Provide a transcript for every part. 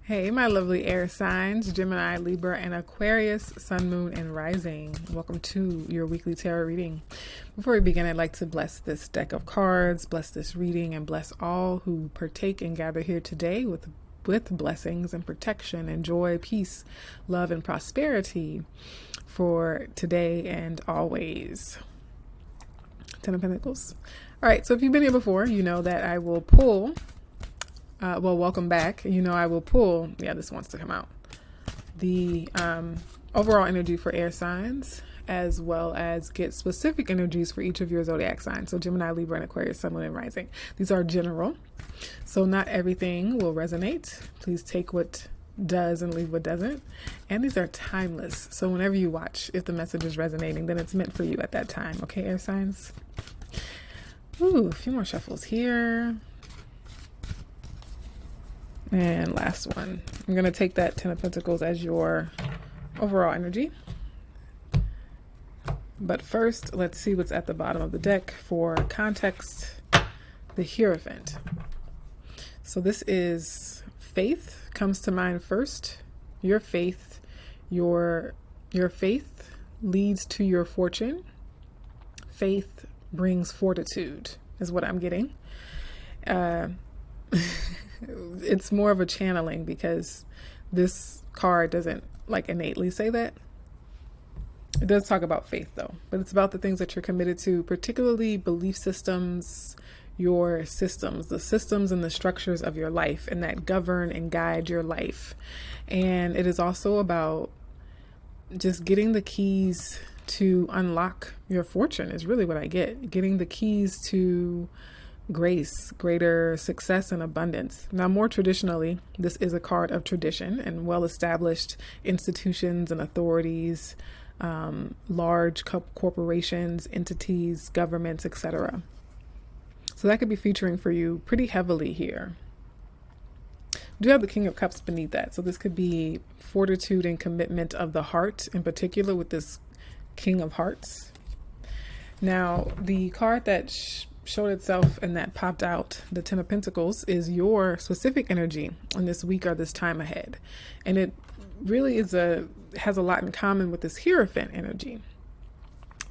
Hey, my lovely air signs, Gemini, Libra, and Aquarius, Sun, Moon, and Rising. Welcome to your weekly tarot reading. Before we begin, I'd like to bless this deck of cards, bless this reading, and bless all who partake and gather here today with blessings and protection and joy, peace, love, and prosperity for today and always. Ten of Pentacles. All right, so if you've been here before, you know that I will pull welcome back. You know, I will pull, this wants to come out, the overall energy for air signs, as well as get specific energies for each of your zodiac signs. So Gemini, Libra, and Aquarius, Sun, Moon, and Rising. These are general, so not everything will resonate. Please take what does and leave what doesn't. And these are timeless. So whenever you watch, if the message is resonating, then it's meant for you at that time. Okay, air signs? Ooh, a few more shuffles here. And last one. I'm going to take that Ten of Pentacles as your overall energy. But first, let's see what's at the bottom of the deck for context. The Hierophant. So this is faith comes to mind first. Your faith. Your faith leads to your fortune. Faith brings fortitude is what I'm getting. It's more of a channeling because this card doesn't like innately say that. It does talk about faith though, but it's about the things that you're committed to, particularly belief systems, your systems, the systems and the structures of your life and that govern and guide your life. And it is also about just getting the keys to unlock your fortune is really what I get. Getting the keys to grace, greater success, and abundance. Now, more traditionally, this is a card of tradition and well-established institutions and authorities, large corporations, entities, governments, etc. So that could be featuring for you pretty heavily here. We do have the King of Cups beneath that. So this could be fortitude and commitment of the heart, in particular with this King of Hearts. Now, the card that showed itself and that popped out, the Ten of Pentacles, is your specific energy on this week or this time ahead. And it really has a lot in common with this Hierophant energy,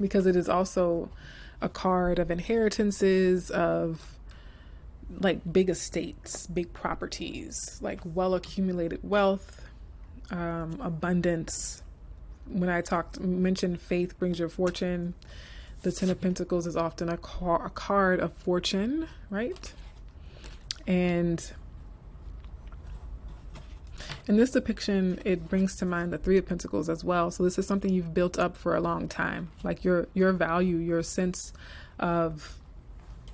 because it is also a card of inheritances, of like big estates, big properties, like well accumulated wealth, abundance. When I mentioned faith brings your fortune, the Ten of Pentacles is often a card of fortune, right? And in this depiction, it brings to mind the Three of Pentacles as well. So this is something you've built up for a long time, like your value, your sense of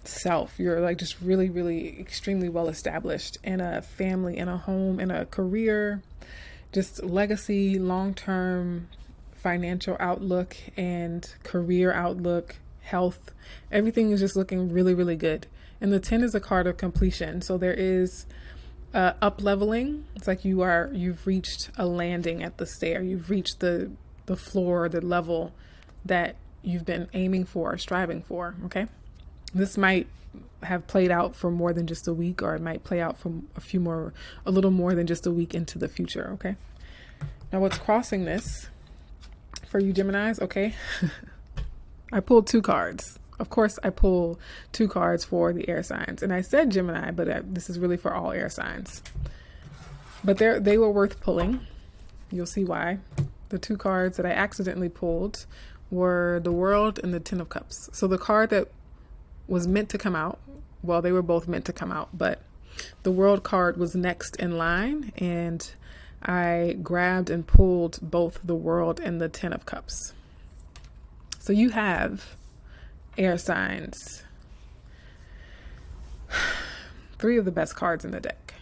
self. You're like just really, really extremely well established in a family, in a home, in a career, just legacy, long-term financial outlook and career outlook, health. Everything is just looking really, really good. And the 10 is a card of completion. So there is up leveling. It's like you've reached a landing at the stair. You've reached the floor, the level that you've been aiming for or striving for. Okay. This might have played out for more than just a week, or it might play out for a little more than just a week into the future. Okay. Now what's crossing this for you Geminis? Okay. I pulled two cards. Of course, I pull two cards for the air signs. And I said Gemini, but this is really for all air signs. But they were worth pulling. You'll see why. The two cards that I accidentally pulled were the World and the Ten of Cups. So the card that was meant to come out, well, they were both meant to come out, but the World card was next in line, and I grabbed and pulled both the World and the Ten of Cups. So you have air signs, three of the best cards in the deck.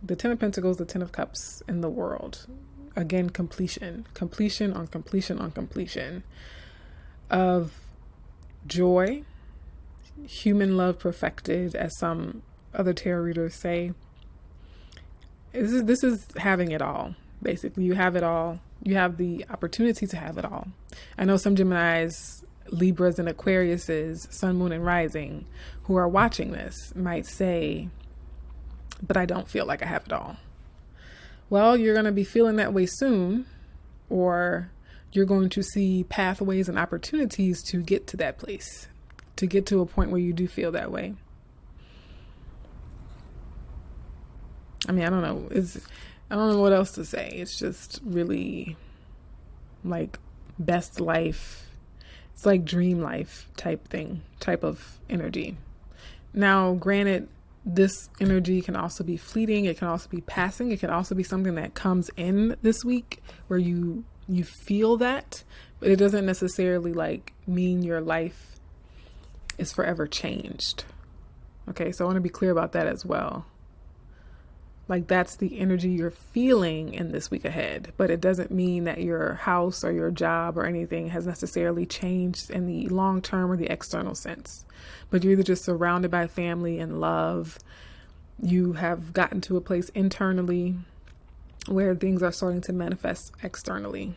The Ten of Pentacles, the Ten of Cups, and the World. Again, completion on completion on completion of joy, human love perfected, as some other tarot readers say. This is having it all. Basically, you have it all. You have the opportunity to have it all. I know some Geminis, Libras, and Aquariuses, Sun, Moon, and Rising, who are watching this might say, but I don't feel like I have it all. Well, you're going to be feeling that way soon, or you're going to see pathways and opportunities to get to that place, to get to a point where you do feel that way. I mean, I don't know. I don't know what else to say. It's just really like best life. It's like dream life type thing, type of energy. Now, granted, this energy can also be fleeting. It can also be passing. It can also be something that comes in this week where you feel that, but it doesn't necessarily like mean your life is forever changed. Okay, so I want to be clear about that as well. Like that's the energy you're feeling in this week ahead, but it doesn't mean that your house or your job or anything has necessarily changed in the long term or the external sense. But you're either just surrounded by family and love. You have gotten to a place internally where things are starting to manifest externally.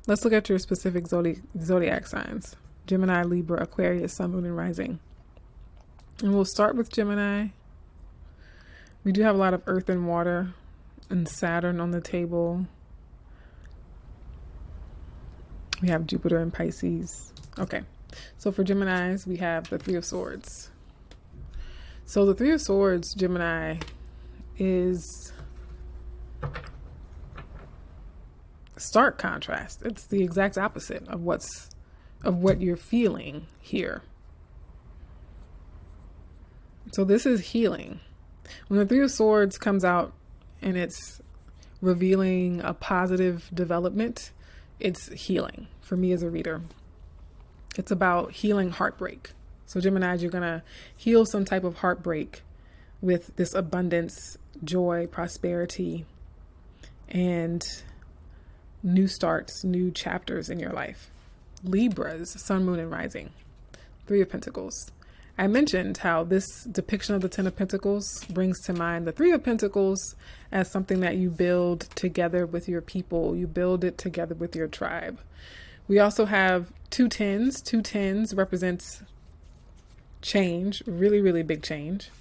Let's look at your specific zodiac signs: Gemini, Libra, Aquarius, Sun, Moon, and Rising. And we'll start with Gemini. We do have a lot of earth and water and Saturn on the table. We have Jupiter and Pisces. Okay, so for Geminis, we have the Three of Swords. So the Three of Swords, Gemini, is stark contrast. It's the exact opposite of what you're feeling here. So this is healing. When the Three of Swords comes out and it's revealing a positive development, it's healing for me as a reader. It's about healing heartbreak. So Gemini, you're going to heal some type of heartbreak with this abundance, joy, prosperity, and new starts, new chapters in your life. Libras, Sun, Moon, and Rising. Three of Pentacles. I mentioned how this depiction of the Ten of Pentacles brings to mind the Three of Pentacles as something that you build together with your people. You build it together with your tribe. We also have two tens. Two tens represents change, really, really big change.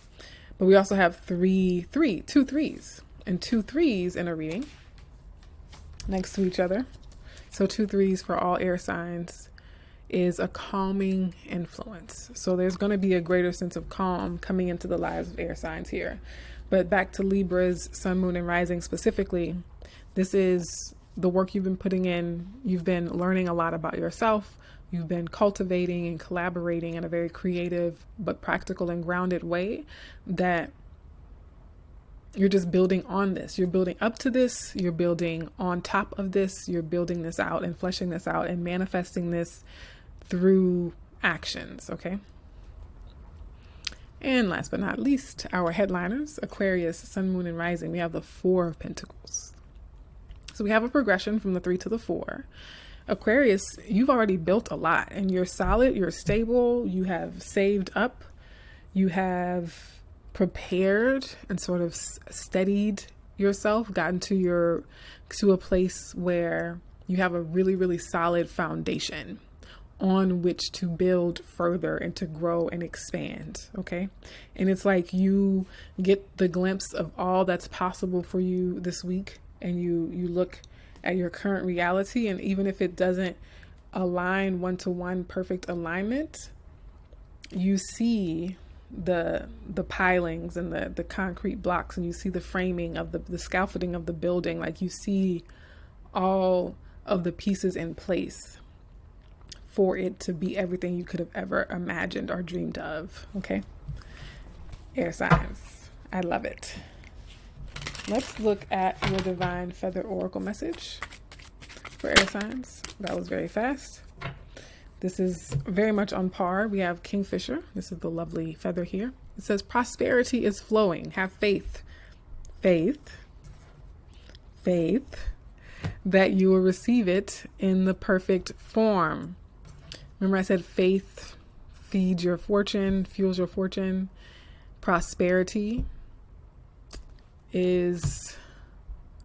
But we also have two threes, and two threes in a reading next to each other. So two threes for all air signs is a calming influence. So there's going to be a greater sense of calm coming into the lives of air signs here. But back to Libras, Sun, Moon, and Rising specifically, this is the work you've been putting in. You've been learning a lot about yourself. You've been cultivating and collaborating in a very creative but practical and grounded way that you're just building on this. You're building up to this. You're building on top of this. You're building this out and fleshing this out and manifesting this through actions, okay? And last but not least, our headliners, Aquarius, Sun, Moon, and Rising. We have the Four of Pentacles. So we have a progression from the 3 to the 4. Aquarius, you've already built a lot and you're solid, you're stable, you have saved up, you have prepared and sort of steadied yourself, gotten to a place where you have a really, really solid foundation on which to build further and to grow and expand. Okay. And it's like you get the glimpse of all that's possible for you this week, and you look at your current reality, and even if it doesn't align one-to-one perfect alignment, you see the pilings and the concrete blocks, and you see the framing of the scaffolding of the building. Like you see all of the pieces in place for it to be everything you could have ever imagined or dreamed of. Okay, air signs, I love it. Let's look at your divine feather oracle message for air signs. That was very fast. This is very much on par. We have Kingfisher. This is the lovely feather here. It says prosperity is flowing. Have faith. Faith that you will receive it in the perfect form. Remember I said faith feeds your fortune, fuels your fortune. Prosperity is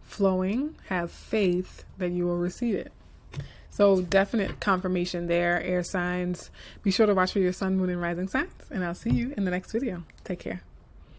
flowing. Have faith that you will receive it. So definite confirmation there, air signs. Be sure to watch for your Sun, Moon, and Rising signs, and I'll see you in the next video. Take care.